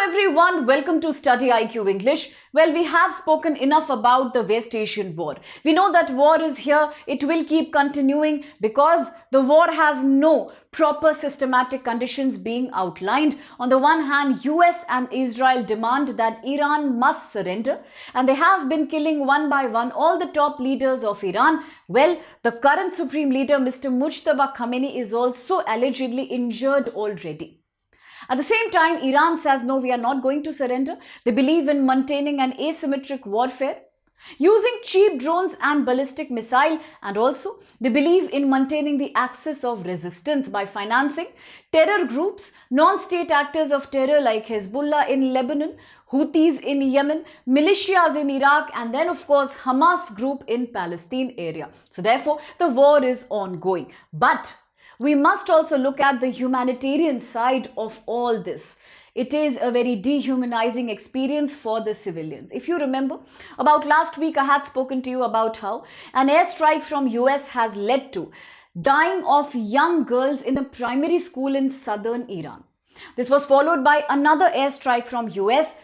everyone, welcome to Study IQ English. Well, we have spoken enough about the West Asian War. We know that war is here, it will keep continuing because the war has no proper systematic conditions being outlined. On the one hand, US and Israel demand that Iran must surrender, and they have been killing one by one all the top leaders of Iran. Well, the current supreme leader, Mr. Mujtaba Khamenei, is also allegedly injured already. At the same time, Iran says, no, we are not going to surrender. They believe in maintaining an asymmetric warfare, using cheap drones and ballistic missile, and also they believe in maintaining the axis of resistance by financing terror groups, non-state actors of terror like Hezbollah in Lebanon, Houthis in Yemen, militias in Iraq, and then of course Hamas group in Palestine area. So therefore, the war is ongoing. But we must also look at the humanitarian side of all this. It is a very dehumanizing experience for the civilians. If you remember, about last week I had spoken to you about how an airstrike from US has led to dying of young girls in a primary school in southern Iran. This was followed by another airstrike from US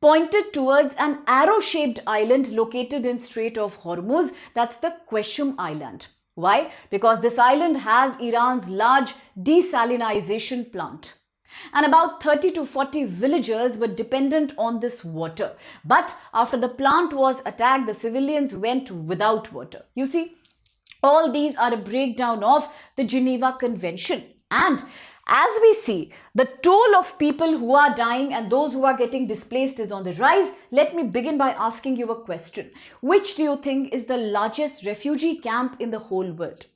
pointed towards an arrow-shaped island located in Strait of Hormuz. That's the Qeshm Island. Why? Because this island has Iran's large desalinization plant. And about 30 to 40 villagers were dependent on this water. But after the plant was attacked, the civilians went without water. You see, all these are a breakdown of the Geneva Convention. And as we see, the toll of people who are dying and those who are getting displaced is on the rise. Let me begin by asking you a question. Which do you think is the largest refugee camp in the whole world?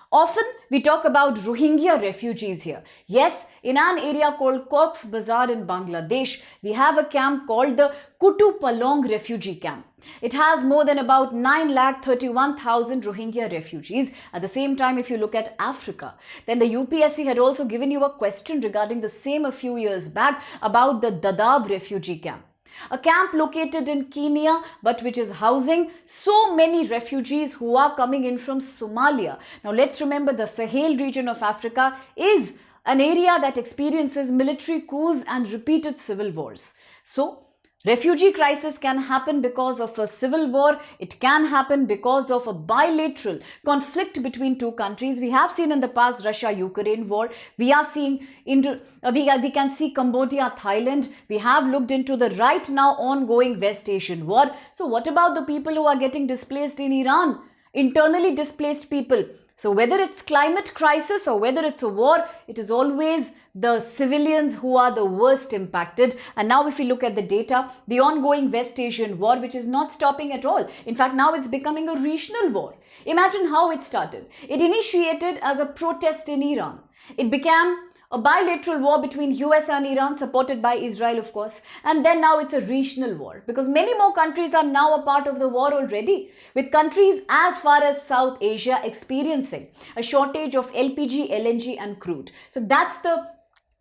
Often we talk about Rohingya refugees here. Yes, in an area called Cox's Bazar in Bangladesh, we have a camp called the Kutupalong refugee camp. It has more than about 9,31,000 Rohingya refugees. At the same time, if you look at Africa, then the UPSC had also given you a question regarding the same a few years back about the Dadaab refugee camp. A camp located in Kenya, but which is housing so many refugees who are coming in from Somalia. Now let's remember, the Sahel region of Africa is an area that experiences military coups and repeated civil wars. So refugee crisis can happen because of a civil war. It can happen because of a bilateral conflict between two countries. We have seen in the past Russia-Ukraine war. We are seeing we can see Cambodia, Thailand. We have looked into the right now ongoing West Asian war. So what about the people who are getting displaced in Iran? Internally displaced people. So whether it's climate crisis or whether it's a war, it is always the civilians who are the worst impacted. And now if we look at the data, the ongoing West Asian war, which is not stopping at all. In fact, now it's becoming a regional war. Imagine how it started. It initiated as a protest in Iran. It became a bilateral war between US and Iran, supported by Israel, of course. And then now it's a regional war because many more countries are now a part of the war already, with countries as far as South Asia experiencing a shortage of LPG, LNG and crude. So that's the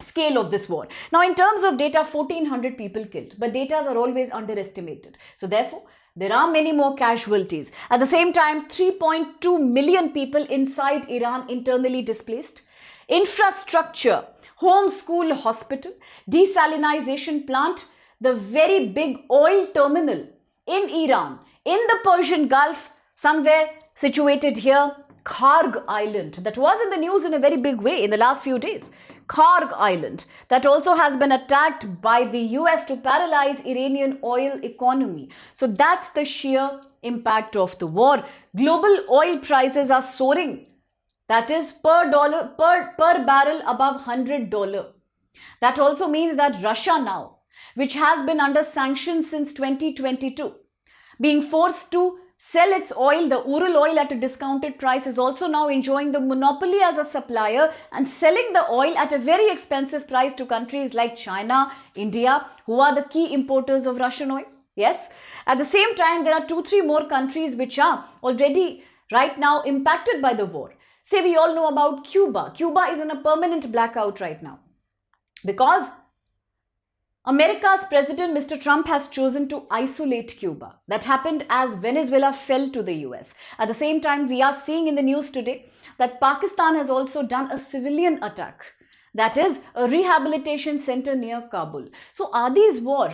scale of this war. Now, in terms of data, 1,400 people killed, but data are always underestimated. So therefore, there are many more casualties. At the same time, 3.2 million people inside Iran internally displaced. Infrastructure, home, school, hospital, desalinization plant, the very big oil terminal in Iran, in the Persian Gulf, somewhere situated here, Kharg Island, that was in the news in a very big way in the last few days. Kharg Island, that also has been attacked by the US to paralyze Iranian oil economy. So that's the sheer impact of the war. Global oil prices are soaring. That is per barrel above $100. That also means that Russia now, which has been under sanctions since 2022, being forced to sell its oil, the Ural oil, at a discounted price, is also now enjoying the monopoly as a supplier and selling the oil at a very expensive price to countries like China, India, who are the key importers of Russian oil. Yes. At the same time, there are 2-3 more countries which are already right now impacted by the war. Say we all know about Cuba. Cuba is in a permanent blackout right now because America's president, Mr. Trump, has chosen to isolate Cuba. That happened as Venezuela fell to the US. At the same time, we are seeing in the news today that Pakistan has also done a civilian attack. that is a rehabilitation center near Kabul. So are these war?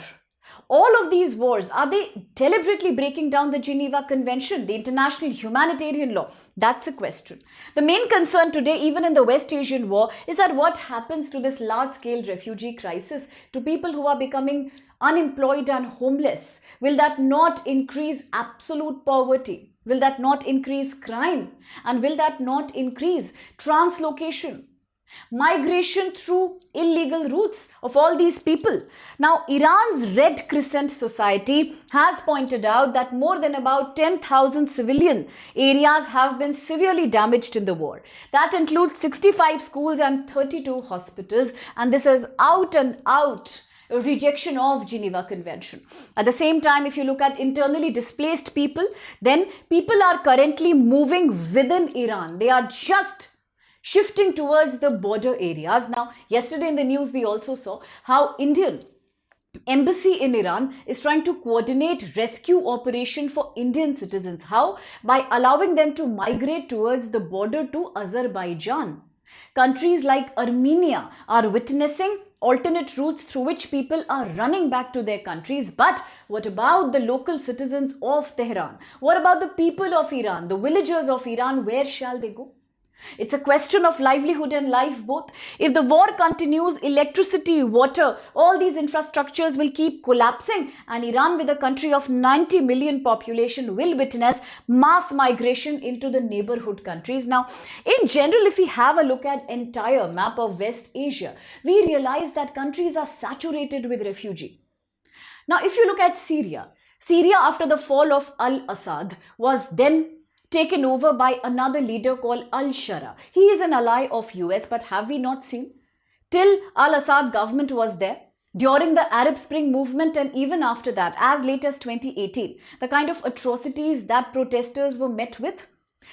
All of these wars, are they deliberately breaking down the Geneva Convention, the international humanitarian law? That's a question. The main concern today, even in the West Asian war, is that what happens to this large-scale refugee crisis, to people who are becoming unemployed and homeless? Will that not increase absolute poverty? Will that not increase crime? And will that not increase translocation? Migration through illegal routes of all these people. Now, Iran's Red Crescent Society has pointed out that more than about 10,000 civilian areas have been severely damaged in the war. That includes 65 schools and 32 hospitals, and this is out and out a rejection of Geneva Convention. At the same time, if you look at internally displaced people, then people are currently moving within Iran. They are just shifting towards the border areas. Now, yesterday in the news, we also saw how Indian embassy in Iran is trying to coordinate rescue operation for Indian citizens. How? By allowing them to migrate towards the border to Azerbaijan. Countries like Armenia are witnessing alternate routes through which people are running back to their countries. But what about the local citizens of Tehran? What about the people of Iran, the villagers of Iran? Where shall they go? It's a question of livelihood and life both. If the war continues, electricity, water, all these infrastructures will keep collapsing, and Iran, with a country of 90 million population, will witness mass migration into the neighborhood countries. Now, in general, if we have a look at entire map of West Asia, we realize that countries are saturated with refugee. Now, if you look at Syria, after the fall of al-Assad was then taken over by another leader called al-Shara. He is an ally of US, but have we not seen? Till al-Assad government was there, during the Arab Spring movement, and even after that, as late as 2018, the kind of atrocities that protesters were met with,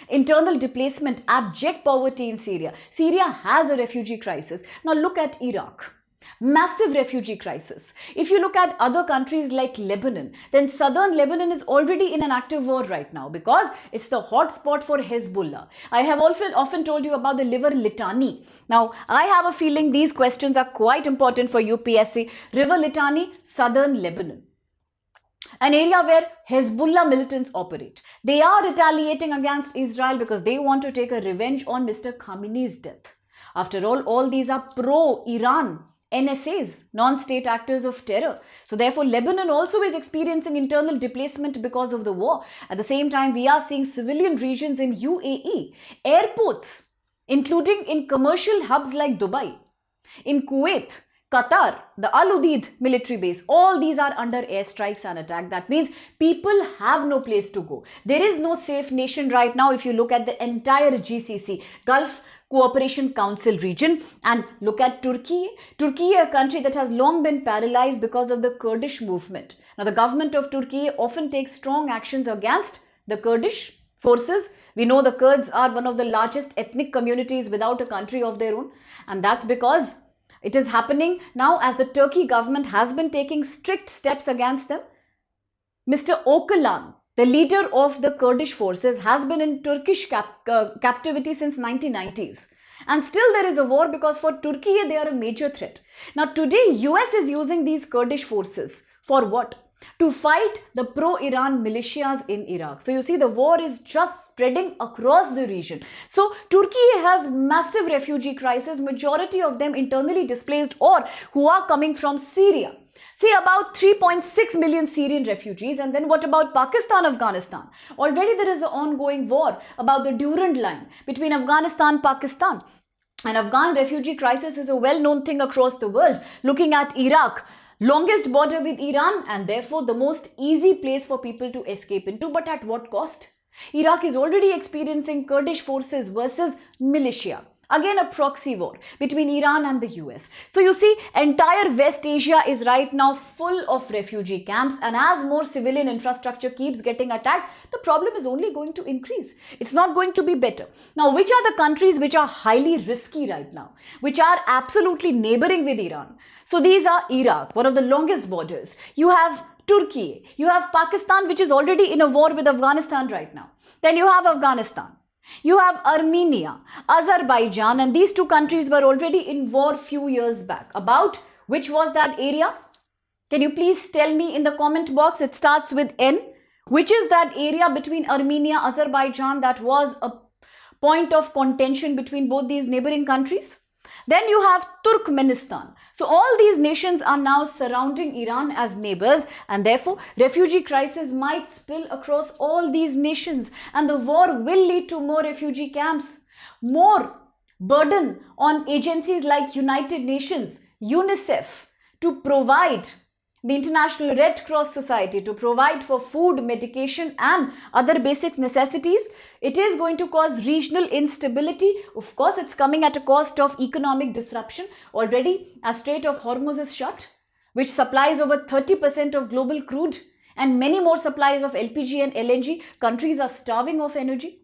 internal displacement, abject poverty in Syria. Syria has a refugee crisis. Now look at Iraq. Massive refugee crisis. If you look at other countries like Lebanon, then southern Lebanon is already in an active war right now because it's the hot spot for Hezbollah. I have often told you about the River Litani. Now, I have a feeling these questions are quite important for UPSC. River Litani, southern Lebanon. An area where Hezbollah militants operate. They are retaliating against Israel because they want to take a revenge on Mr. Khamenei's death. After all these are pro-Iran NSAs, non-state actors of terror. So therefore, Lebanon also is experiencing internal displacement because of the war. At the same time, we are seeing civilian regions in UAE, airports, including in commercial hubs like Dubai, in Kuwait, Qatar, the Al Udeid military base, all these are under airstrikes and attack. That means people have no place to go. There is no safe nation right now if you look at the entire GCC, Gulf Cooperation Council region, and look at Turkey. Turkey, a country that has long been paralyzed because of the Kurdish movement. Now, the government of Turkey often takes strong actions against the Kurdish forces. We know the Kurds are one of the largest ethnic communities without a country of their own, and that's because it is happening now as the Turkey government has been taking strict steps against them. Mr. Öcalan, the leader of the Kurdish forces, has been in Turkish captivity since 1990s. And still there is a war because for Turkey they are a major threat. Now today US is using these Kurdish forces for what? To fight the pro-Iran militias in Iraq. So you see, the war is just spreading across the region. So Turkey has massive refugee crisis, majority of them internally displaced or who are coming from Syria. See, about 3.6 million Syrian refugees. And then what about Pakistan, Afghanistan? Already there is an ongoing war about the Durand line between Afghanistan and Pakistan. And Afghan refugee crisis is a well-known thing across the world. Looking at Iraq, longest border with Iran and therefore the most easy place for people to escape into. But at what cost? Iraq is already experiencing Kurdish forces versus militia. Again, a proxy war between Iran and the US. So you see, entire West Asia is right now full of refugee camps, and as more civilian infrastructure keeps getting attacked, the problem is only going to increase. It's not going to be better. Now, which are the countries which are highly risky right now, which are absolutely neighboring with Iran? So these are Iraq, one of the longest borders. You have Turkey. You have Pakistan, which is already in a war with Afghanistan right now. Then you have Afghanistan. You have Armenia, Azerbaijan, and these two countries were already in war few years back. About which was that area? Can you please tell me in the comment box? It starts with N. Which is that area between Armenia, Azerbaijan that was a point of contention between both these neighboring countries? Then you have Turkmenistan. So all these nations are now surrounding Iran as neighbors, and therefore refugee crisis might spill across all these nations, and the war will lead to more refugee camps, more burden on agencies like United Nations, UNICEF, to provide, the International Red Cross Society, to provide for food, medication and other basic necessities. It is going to cause regional instability. Of course, it's coming at a cost of economic disruption. Already, as Strait of Hormuz is shut, which supplies over 30% of global crude and many more supplies of LPG and LNG. Countries are starving of energy.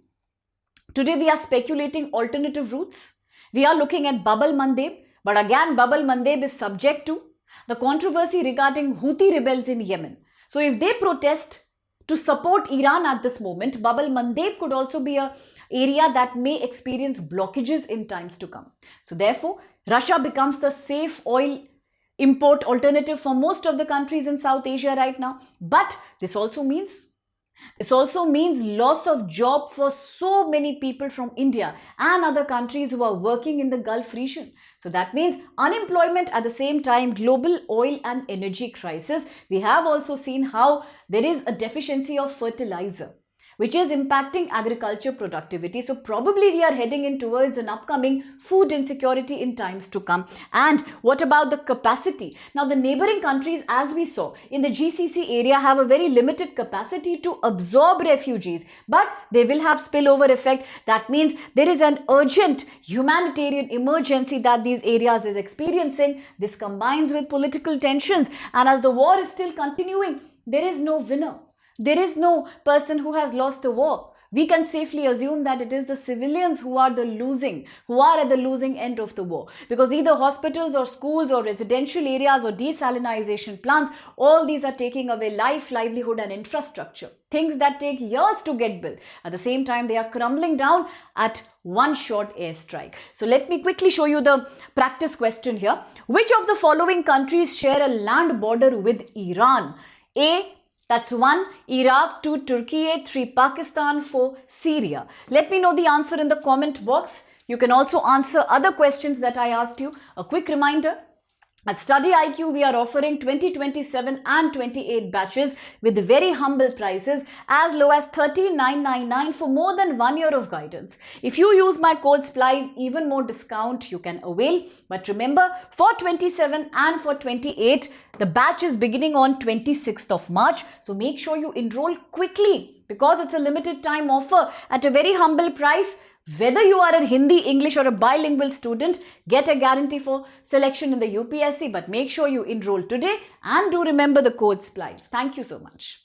Today, we are speculating alternative routes. We are looking at Bab el-Mandeb, but again, Bab el-Mandeb is subject to the controversy regarding Houthi rebels in Yemen. So if they protest to support Iran at this moment, Bab el-Mandeb could also be an area that may experience blockages in times to come. So therefore, Russia becomes the safe oil import alternative for most of the countries in South Asia right now. But this also means loss of job for so many people from India and other countries who are working in the Gulf region. So that means unemployment, at the same time global oil and energy crisis. We have also seen how there is a deficiency of fertilizer, which is impacting agriculture productivity. So probably we are heading in towards an upcoming food insecurity in times to come. And what about the capacity? Now the neighboring countries, as we saw in the GCC area, have a very limited capacity to absorb refugees, but they will have spillover effect. That means there is an urgent humanitarian emergency that these areas is experiencing. This combines with political tensions, and as the war is still continuing, there is no winner. There is no person who has lost the war. We can safely assume that it is the civilians who are at the losing end of the war, because either hospitals or schools or residential areas or desalinization plants, all these are taking away life, livelihood and infrastructure. Things that take years to get built. At the same time, they are crumbling down at one short airstrike. So let me quickly show you the practice question here. Which of the following countries share a land border with Iran? A, that's 1, Iraq, 2, Turkey, 3, Pakistan, 4, Syria. Let me know the answer in the comment box. You can also answer other questions that I asked you. A quick reminder, at Study IQ, we are offering 2027 and 28 batches with very humble prices as low as 13,999 for more than 1 year of guidance. If you use my code SPLIVE, even more discount you can avail. But remember, for 27 and for 28, the batch is beginning on 26th of March. So make sure you enroll quickly, because it's a limited time offer at a very humble price. Whether you are a Hindi, English or a bilingual student, get a guarantee for selection in the UPSC, but make sure you enroll today and do remember the code SPLIVE. Thank you so much.